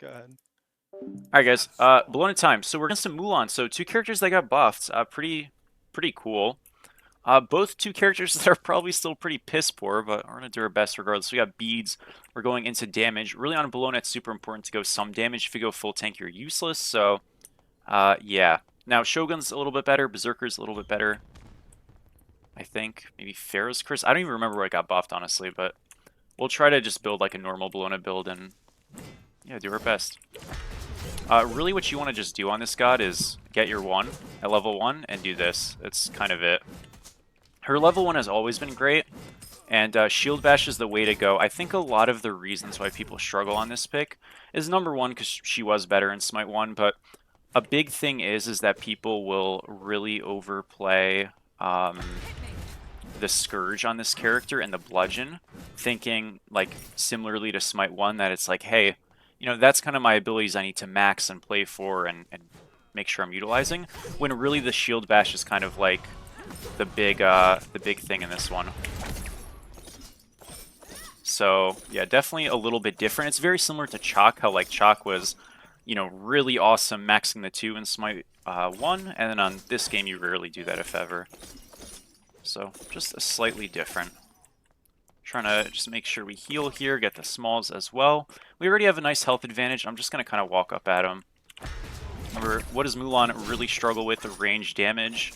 Go ahead. Alright guys, Bellona time. So we're against a Mulan, so two characters that got buffed. Pretty cool. Both two characters that are probably still pretty piss poor, but we're gonna do our best regardless. We got beads, we're going into damage. Really on Bellona, it's super important to go some damage. If you go full tank, you're useless, so yeah. Now Shogun's a little bit better, Berserker's a little bit better, I think. Maybe Pharaoh's Curse. I don't even remember what got buffed, honestly, but we'll try to just build like a normal Bellona build and yeah, do our best. Really what you want to just do on this god is get your 1 at level 1 and do this. That's kind of it. Her level 1 has always been great, and Shield Bash is the way to go. I think a lot of the reasons why people struggle on this pick is number 1, because she was better in Smite 1, but a big thing is that people will really overplay the Scourge on this character and the Bludgeon, thinking, like, similarly to Smite 1, that it's like, hey, you know, that's kind of my abilities I need to max and play for and make sure I'm utilizing, when really the Shield Bash is kind of like the big thing in this one. So, yeah, definitely a little bit different. It's very similar to Chalk, how, like, Chalk was, you know, really awesome maxing the 2 in Smite 1, and then on this game you rarely do that, if ever. So, just a slightly different. Trying to just make sure we heal here, get the smalls as well. We already have a nice health advantage. I'm just going to kind of walk up at him. Remember, what does Mulan really struggle with? The range damage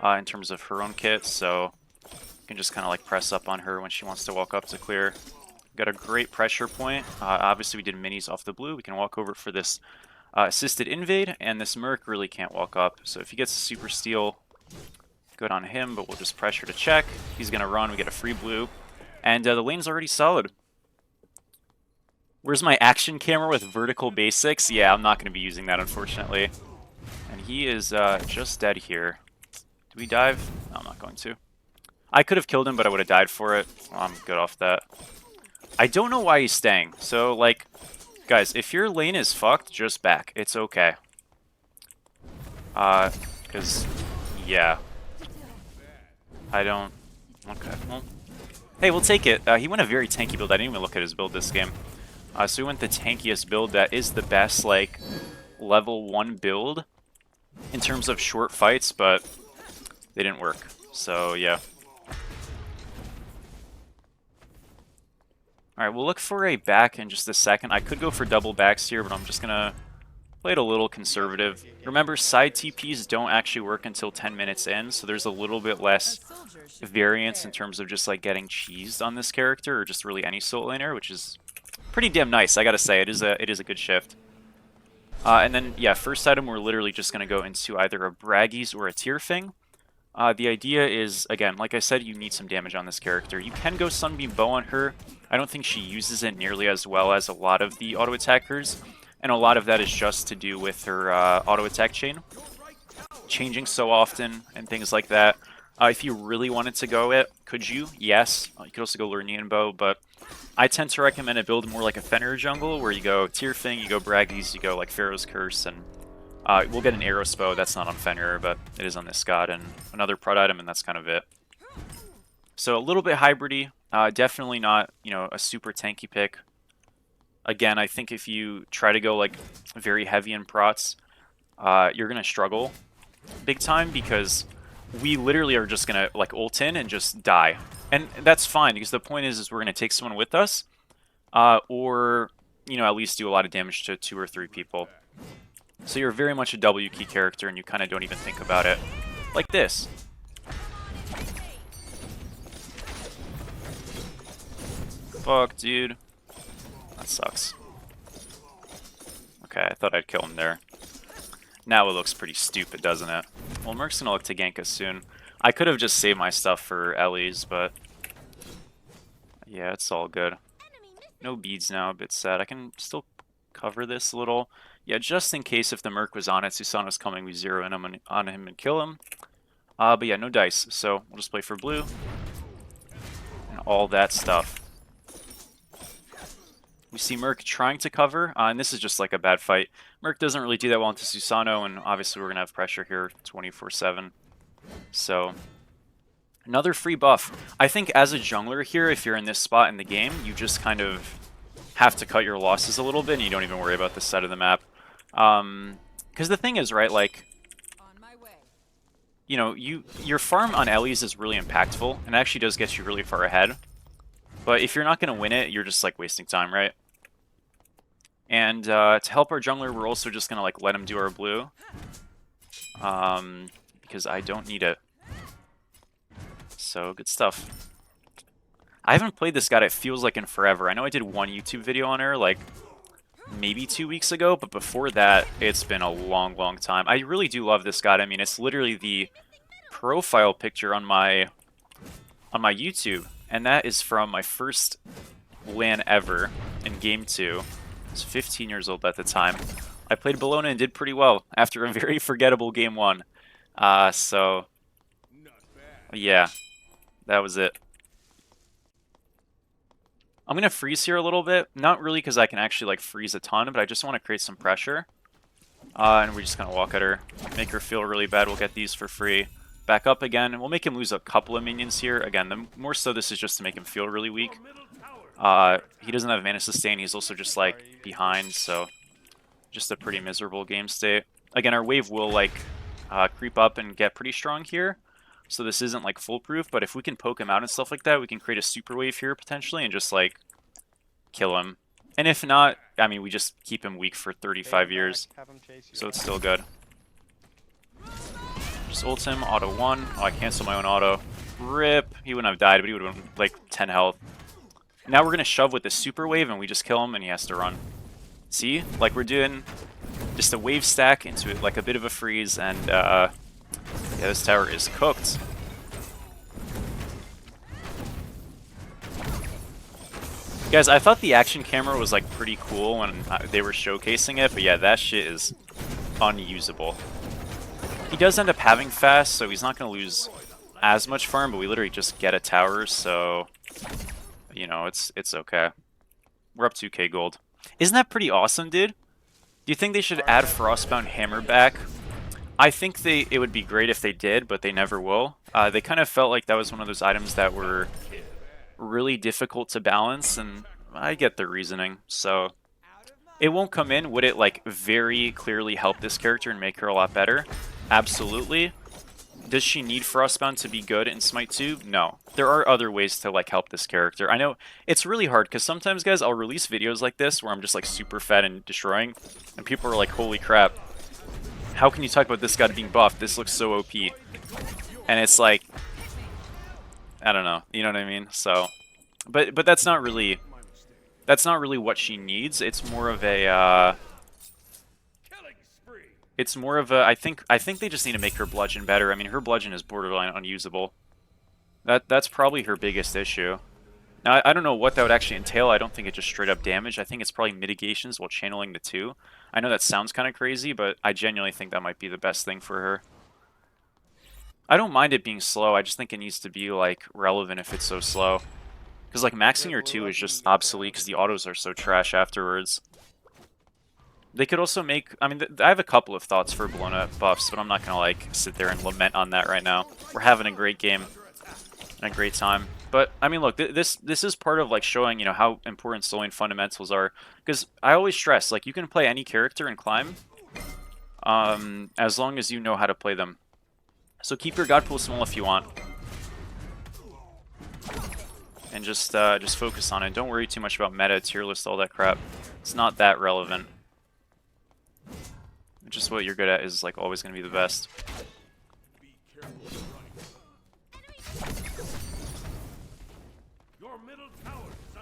in terms of her own kit, so you can just kind of like press up on her when she wants to walk up to clear. Got a great pressure point. Obviously, we did minis off the blue. We can walk over for this assisted invade, and this Merc really can't walk up. So if he gets a super steal, good on him, but we'll just pressure to check. He's going to run. We get a free blue. And the lane's already solid. Where's my action camera with vertical basics? Yeah, I'm not going to be using that, unfortunately. And he is just dead here. Do we dive? No, I'm not going to. I could have killed him, but I would have died for it. Well, I'm good off that. I don't know why he's staying. So, like, guys, if your lane is fucked, just back. It's okay. Because, yeah. I don't... Okay, well... Hey, we'll take it. He went a very tanky build. I didn't even look at his build this game. So he went the tankiest build that is the best, like, level 1 build in terms of short fights, but they didn't work. So, yeah. Alright, we'll look for a back in just a second. I could go for double backs here, but I'm just gonna play it a little conservative. Remember, side TPs don't actually work until 10 minutes in, so there's a little bit less variance in terms of just like getting cheesed on this character, or just really any solo laner, which is pretty damn nice. I gotta say, it is a good shift. And then yeah, first item we're literally just gonna go into either a Braggies or a Tearfing. The idea is, again, like I said, you need some damage on this character. You can go Sunbeam Bow on her. I don't think she uses it nearly as well as a lot of the auto attackers, and a lot of that is just to do with her auto attack chain changing so often and things like that. If you really wanted to go it, could you? Yes. You could also go Lernian Bow, but I tend to recommend a build more like a Fenrir jungle, where you go Tearfing, you go Braggies, you go like Pharaoh's Curse, and we'll get an Arrow Bow. That's not on Fenrir, but it is on this god, and another prod item, and that's kind of it. So a little bit hybridy, definitely not, you know, a super tanky pick. Again, I think if you try to go like very heavy in prots, you're gonna struggle big time, because we literally are just gonna like ult in and just die, and that's fine, because the point is we're gonna take someone with us, or you know, at least do a lot of damage to 2 or 3 people. So you're very much a W key character, and you kind of don't even think about it like this. Fuck, dude. That sucks. Okay, I thought I'd kill him there. Now it looks pretty stupid, doesn't it? Well, Merc's gonna look to gank us soon. I could have just saved my stuff for Ellie's, but yeah, it's all good. No beads now, a bit sad. I can still cover this a little. Yeah, just in case if the Merc was on it, Susanoo's coming, we zero in on him and kill him. But yeah, no dice, so we'll just play for blue. And all that stuff. We see Merc trying to cover, and this is just like a bad fight. Merc doesn't really do that well into Susanoo, and obviously we're going to have pressure here 24/7. So, another free buff. I think as a jungler here, if you're in this spot in the game, you just kind of have to cut your losses a little bit, and you don't even worry about this side of the map. Because the thing is, right, like, you know, your farm on Ellie's is really impactful, and actually does get you really far ahead. But if you're not going to win it, you're just, like, wasting time, right? And to help our jungler, we're also just going to, like, let him do our blue. Because I don't need it. So, good stuff. I haven't played this god, it feels like, in forever. I know I did one YouTube video on her, like, maybe 2 weeks ago, but before that, it's been a long, long time. I really do love this god. I mean, it's literally the profile picture on my YouTube, and that is from my first LAN ever in Game 2. I was 15 years old at the time. I played Bellona and did pretty well after a very forgettable Game 1. So, yeah, that was it. I'm going to freeze here a little bit. Not really because I can actually like freeze a ton, but I just want to create some pressure. And we're just going to walk at her. Make her feel really bad. We'll get these for free. Back up again. And we'll make him lose a couple of minions here. Again, more so this is just to make him feel really weak. He doesn't have mana sustain. He's also just like behind. So just a pretty miserable game state. Again, our wave will like creep up and get pretty strong here. So this isn't like foolproof, but if we can poke him out and stuff like that, we can create a super wave here potentially and just like kill him. And if not, I mean, we just keep him weak for 35 years. So it's still good. Just ult him, auto 1. Oh, I cancel my own auto. RIP. He wouldn't have died, but he would have been like 10 health. Now we're going to shove with the super wave and we just kill him and he has to run. See? Like we're doing just a wave stack into it, like a bit of a freeze, and yeah, this tower is cooked. Guys, I thought the action camera was like pretty cool when they were showcasing it, but yeah, that shit is unusable. He does end up having fast, so he's not going to lose as much farm, but we literally just get a tower, so, you know, it's okay. We're up 2k gold. Isn't that pretty awesome, dude? Do you think they should add Frostbound Hammer back? I think it would be great if they did, but they never will. They kind of felt like that was one of those items that were really difficult to balance, and I get the reasoning. So it won't come in. Would it like very clearly help this character and make her a lot better? Absolutely. Does she need Frostbound to be good in Smite 2? No. There are other ways to like help this character. I know it's really hard because sometimes, guys, I'll release videos like this where I'm just like super fed and destroying, and people are like, holy crap. How can you talk about this guy being buffed? This looks so OP. And it's like, I don't know, you know what I mean? So, but that's not really what she needs. It's more of a, I think they just need to make her bludgeon better. I mean, her bludgeon is borderline unusable. That's probably her biggest issue. Now, I don't know what that would actually entail. I don't think it's just straight up damage. I think it's probably mitigations while channeling the 2. I know that sounds kind of crazy, but I genuinely think that might be the best thing for her. I don't mind it being slow. I just think it needs to be like relevant if it's so slow. Because like maxing your 2 is just obsolete because the autos are so trash afterwards. They could also make, I mean, I have a couple of thoughts for Bellona buffs, but I'm not going to like sit there and lament on that right now. We're having a great game and a great time. But, I mean, look, this is part of, like, showing, you know, how important soloing fundamentals are. Because I always stress, like, you can play any character and climb as long as you know how to play them. So keep your god pool small if you want. And just focus on it. Don't worry too much about meta, tier list, all that crap. It's not that relevant. Just what you're good at is, like, always going to be the best.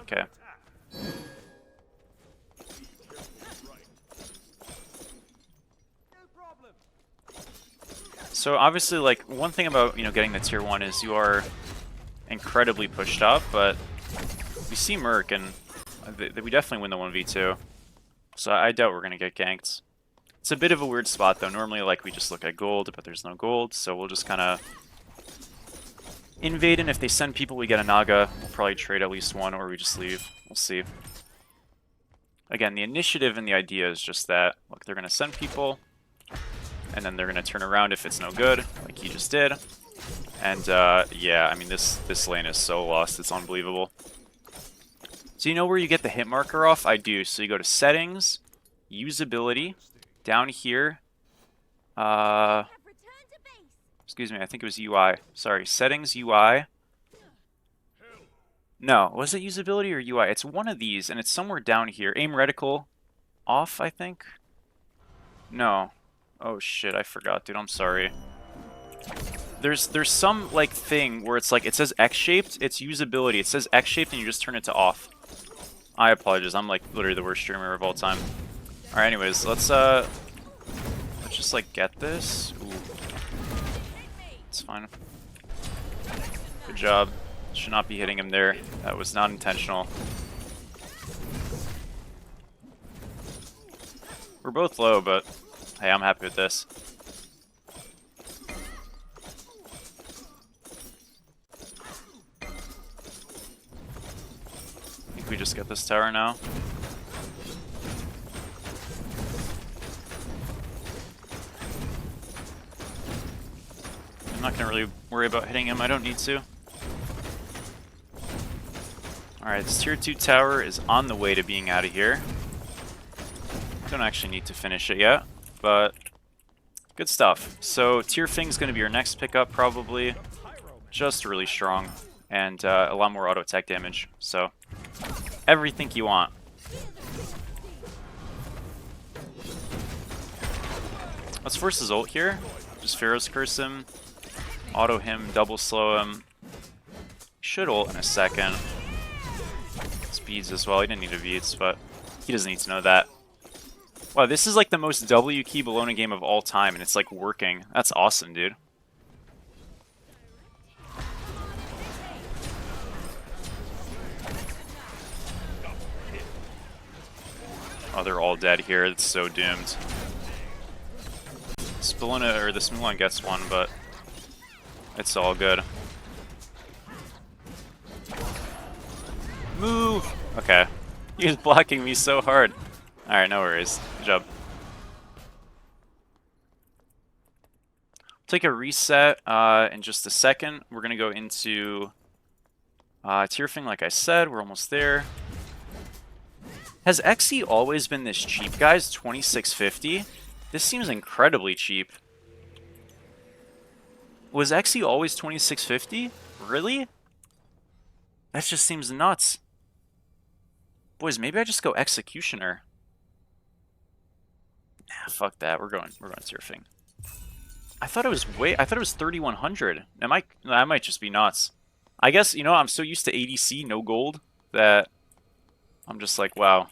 Okay. So obviously, like, one thing about, you know, getting the tier 1 is you are incredibly pushed up, but we see Merc and we definitely win the 1v2. So I doubt we're going to get ganked. It's a bit of a weird spot though. Normally, like, we just look at gold, but there's no gold, so we'll just kind of invade, and if they send people, we get a Naga. We'll probably trade at least one, or we just leave. We'll see. Again, the initiative and the idea is just that, look, they're going to send people, and then they're going to turn around if it's no good, like he just did. And, yeah, I mean, this lane is so lost, it's unbelievable. So Do you know where you get the hit marker off? I do. So you go to settings, usability, down here. Excuse me, I think it was UI. Sorry, settings, UI. No, was it usability or UI? It's one of these, and it's somewhere down here. Aim reticle off, I think? No. Oh shit, I forgot, dude. I'm sorry. There's some, like, thing where it's like, it says X-shaped, it's usability. It says X-shaped, and you just turn it to off. I apologize, I'm, like, literally the worst streamer of all time. Alright, anyways, let's just, like, get this. Ooh. It's fine. Good job. Should not be hitting him there. That was not intentional. We're both low, but hey, I'm happy with this. I think we just get this tower now. I'm not gonna really worry about hitting him. I don't need to. Alright, this tier 2 tower is on the way to being out of here. Don't actually need to finish it yet, but good stuff. So Tier Fing's going to be your next pickup probably. Just really strong and a lot more auto attack damage. So everything you want. Let's force his ult here. Just Pharaoh's Curse him, auto him, double slow him. Should ult in a second. Speeds as well. He didn't need a Beats, but he doesn't need to know that. Wow, this is like the most W key Bellona game of all time, and it's like working. That's awesome, dude. Oh, they're all dead here. It's so doomed. This Bellona, or this Mulan gets one, but it's all good. Move! Okay. He was blocking me so hard. Alright, no worries. Good job. Take a reset in just a second. We're going to go into Tier Fing, like I said. We're almost there. Has XE always been this cheap, guys? 2650? This seems incredibly cheap. Was XE always 2650? Really? That just seems nuts. Boys, maybe I just go Executioner. Nah, fuck that. We're going Tier Fing. I thought it was 3100. I might just be nuts. I guess, you know, I'm so used to ADC, no gold, that I'm just like, wow.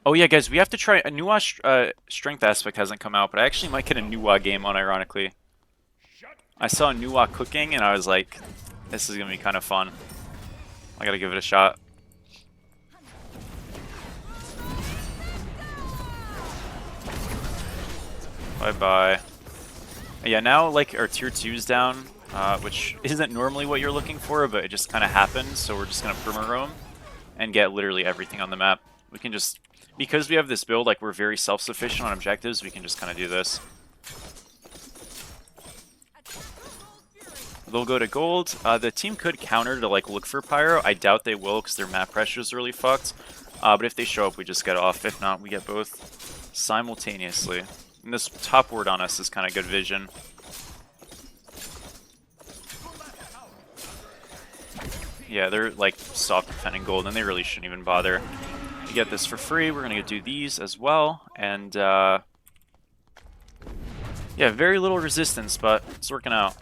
Oh yeah, guys, we have to try a Nuwa strength aspect hasn't come out, but I actually might get a Nuwa game on, ironically. I saw Nuwa cooking and I was like, this is gonna be kind of fun. I gotta give it a shot. Bye-bye. Yeah, now, like, our tier 2's down, which isn't normally what you're looking for, but it just kind of happened, so we're just gonna perma-roam and get literally everything on the map. We can just, because we have this build, like, we're very self-sufficient on objectives, we can just kind of do this. They'll go to gold. The team could counter to, like, look for Pyro. I doubt they will, because their map pressure is really fucked. But if they show up, we just get off. If not, we get both simultaneously. And this top ward on us is kind of good vision. Yeah, they're like soft defending gold, and they really shouldn't even bother. You get this for free. We're gonna do these as well, and yeah, very little resistance, but it's working out.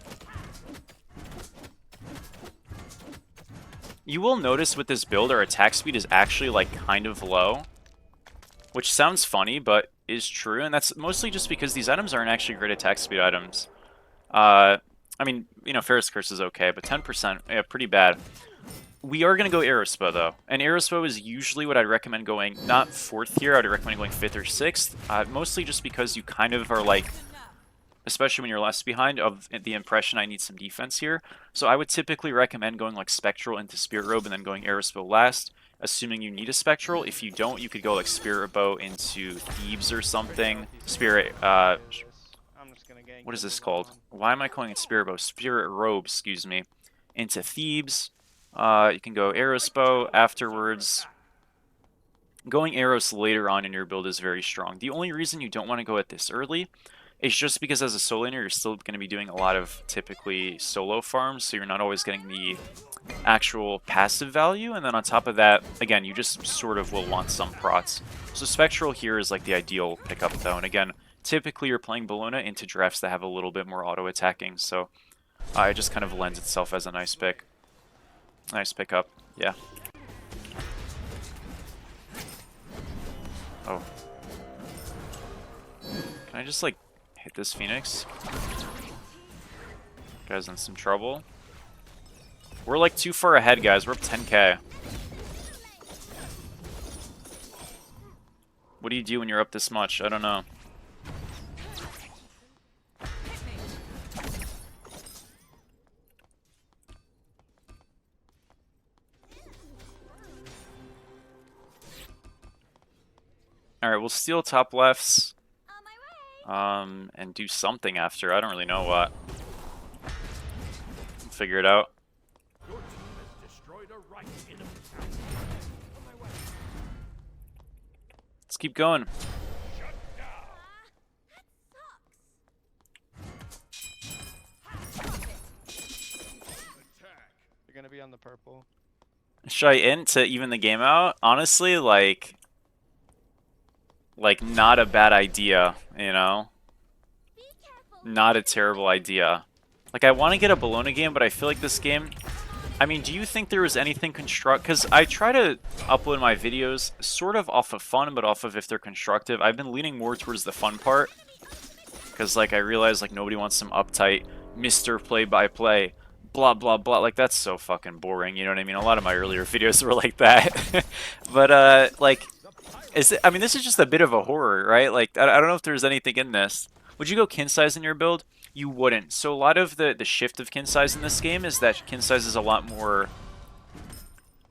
You will notice with this build, our attack speed is actually like kind of low, which sounds funny, but is true, and that's mostly just because these items aren't actually great attack speed items. I mean, you know, Pharaoh's Curse is okay, but 10%, yeah, pretty bad. We are going to go Aerospa, though, and Aerospa is usually what I'd recommend going, not 4th tier, I'd recommend going 5th or 6th, mostly just because you kind of are like, especially when you're less behind, of the impression I need some defense here. So I would typically recommend going like Spectral into Spirit Robe and then going Aerospa last, assuming you need a Spectral. If you don't, you could go like Spirit Bow into Thebes or something. Spirit, what is this called? Why am I calling it Spirit Bow? Spirit Robe, excuse me. Into Thebes. You can go Eros Bow afterwards. Going Eros later on in your build is very strong. The only reason you don't want to go at this early is just because as a solo laner, you're still going to be doing a lot of typically solo farms, so you're not always getting the actual passive value. And then on top of that, again, you just sort of will want some prots. So Spectral here is like the ideal pickup though. And again, typically you're playing Bellona into drafts that have a little bit more auto-attacking, so it just kind of lends itself as a nice pick. Nice pickup, yeah. Oh. Can I just, like, hit this Phoenix? Guy's in some trouble. We're, like, too far ahead, guys. We're up 10k. What do you do when you're up this much? I don't know. Alright, we'll steal top lefts. And do something after. I don't really know what. We'll figure it out. Let's keep going. You're gonna be on the purple. Should I int to even the game out? Honestly, like not a bad idea, you know? Not a terrible idea. Like, I want to get a Bellona game, but I feel like this game... I mean, do you think there was anything construct... Because I try to upload my videos sort of off of fun, but off of if they're constructive. I've been leaning more towards the fun part. Because, like, I realize, like, nobody wants some uptight Mr. Play-by-Play. Blah, blah, blah. Like, that's so fucking boring, you know what I mean? A lot of my earlier videos were like that. But, like... I mean, this is just a bit of a horror, right? Like, I don't know if there's anything in this. Would you go kin size in your build? You wouldn't. So a lot of the shift of kin size in this game is that kin size is a lot more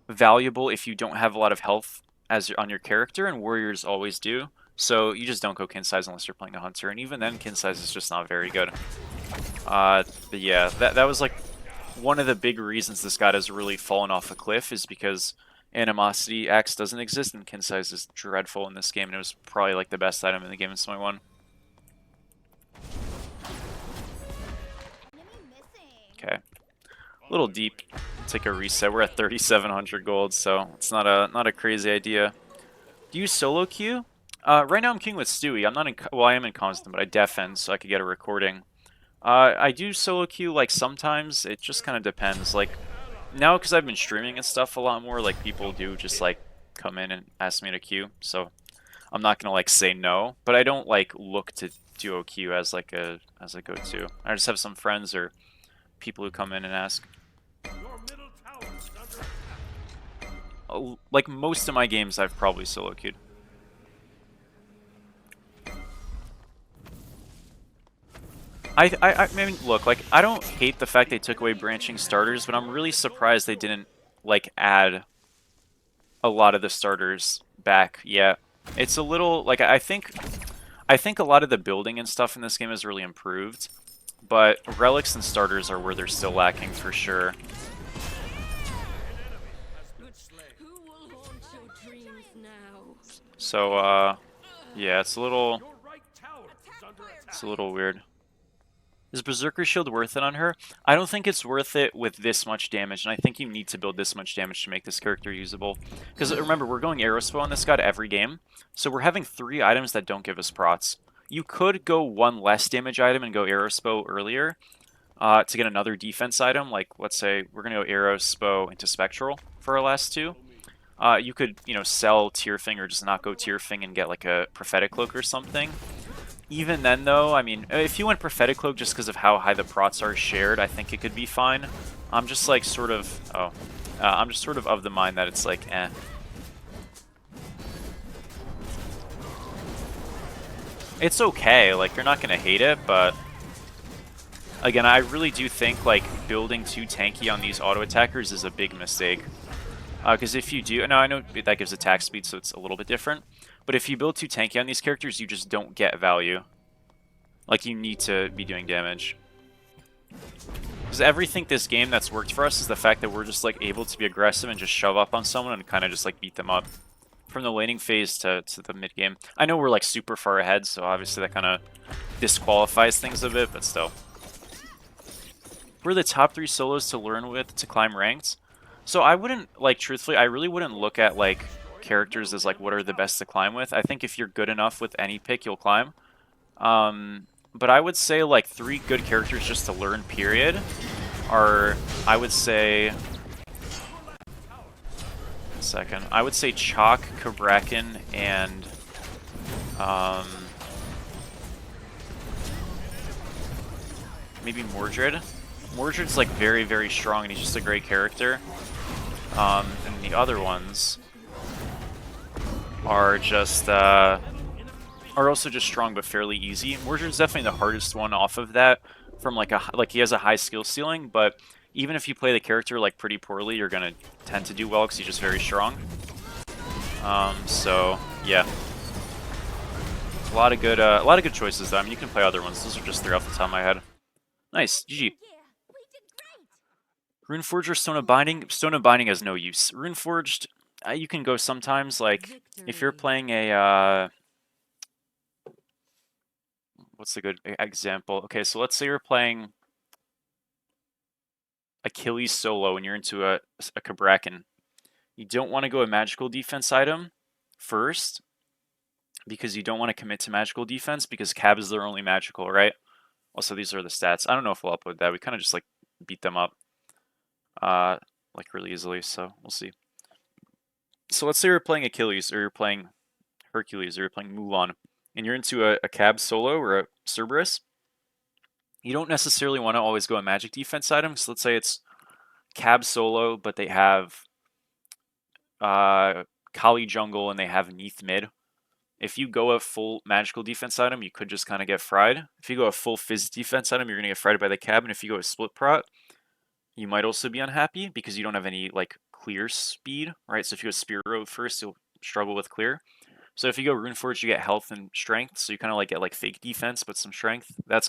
valuable if you don't have a lot of health on your character, and warriors always do. So you just don't go kin size unless you're playing a hunter, and even then kin size is just not very good. But yeah, that was like one of the big reasons this god has really fallen off a cliff, is because Animosity Axe doesn't exist, and kin size is dreadful in this game, and it was probably like the best item in the game in Smite 1. Okay. A little deep. Take a reset. We're at 3,700 gold, so it's not a crazy idea. Do you solo queue? Right now I'm queuing with Stewie. I'm not in... Well, I am in constant, but I deafen, so I could get a recording. I do solo queue, like, sometimes. It just kind of depends. Like, now, because I've been streaming and stuff a lot more, like, people do just, like, come in and ask me to queue, so I'm not gonna, like, say no, but I don't, like, look to duo queue as, like, a go-to. I just have some friends or people who come in and ask. Like, most of my games, I've probably solo queued. I mean, look, like, I don't hate the fact they took away branching starters, but I'm really surprised they didn't, like, add a lot of the starters back yet. It's a little, like, I think a lot of the building and stuff in this game has really improved, but relics and starters are where they're still lacking for sure. So, yeah, it's a little weird. Is Berserker Shield worth it on her? I don't think it's worth it with this much damage, and I think you need to build this much damage to make this character usable. Because remember, we're going Aerospo on this god every game, so we're having 3 items that don't give us prots. You could go 1 less damage item and go Aerospo earlier to get another defense item. Like, let's say we're going to go Aerospo into Spectral for our last 2. You could, you know, sell Tearfing or just not go Tearfing and get like a Prophetic Cloak or something. Even then, though, I mean, if you went Prophetic Cloak just because of how high the prots are shared, I think it could be fine. I'm just like sort of, I'm just sort of the mind that it's like, eh. It's okay, like, you're not gonna hate it, but again, I really do think like building too tanky on these auto attackers is a big mistake. Because if you do, no, I know that gives attack speed, so it's a little bit different. But if you build too tanky on these characters, you just don't get value. Like, you need to be doing damage. Because everything this game that's worked for us is the fact that we're just like able to be aggressive and just shove up on someone and kind of just like beat them up. From the laning phase to the mid game. I know we're like super far ahead, so obviously that kind of disqualifies things a bit, but still. We're the top 3 solos to learn with to climb ranked. So I wouldn't, like, truthfully, I really wouldn't look at, like, characters as, like, what are the best to climb with. I think if you're good enough with any pick, you'll climb. But I would say, like, 3 good characters just to learn, period, are, I would say... Second. I would say Chalk, Kabrakan, and... maybe Mordred. Mordred's like very, very strong and he's just a great character. And the other ones are just are also just strong but fairly easy. Mordred's definitely the hardest one off of that. From like he has a high skill ceiling, but even if you play the character like pretty poorly, you're gonna tend to do well because he's just very strong. So yeah, a lot of good choices though. I mean, you can play other ones. Those are just 3 off the top of my head. Nice, GG. Runeforged or Stone of Binding? Stone of Binding has no use. Runeforged, you can go sometimes, like, if you're playing a, what's a good example? Okay, so let's say you're playing Achilles solo and you're into a Kabrakan. You don't want to go a magical defense item first, because you don't want to commit to magical defense, because Cab is their only magical, right? Also, these are the stats. I don't know if we'll upload that. We kind of just, like, beat them up. Like really easily, so we'll see. So let's say you're playing Achilles, or you're playing Hercules, or you're playing Mulan, and you're into a Cab solo or a Cerberus. You don't necessarily want to always go a magic defense item, so let's say it's Cab solo, but they have Kali jungle and they have Neath mid. If you go a full magical defense item, you could just kind of get fried. If you go a full fizz defense item, you're going to get fried by the Cab, and if you go a split prot, you might also be unhappy because you don't have any like clear speed, right? So if you go Spear Road first, you'll struggle with clear. So if you go Runeforged, you get health and strength, so you kind of like get like fake defense but some strength. That's kind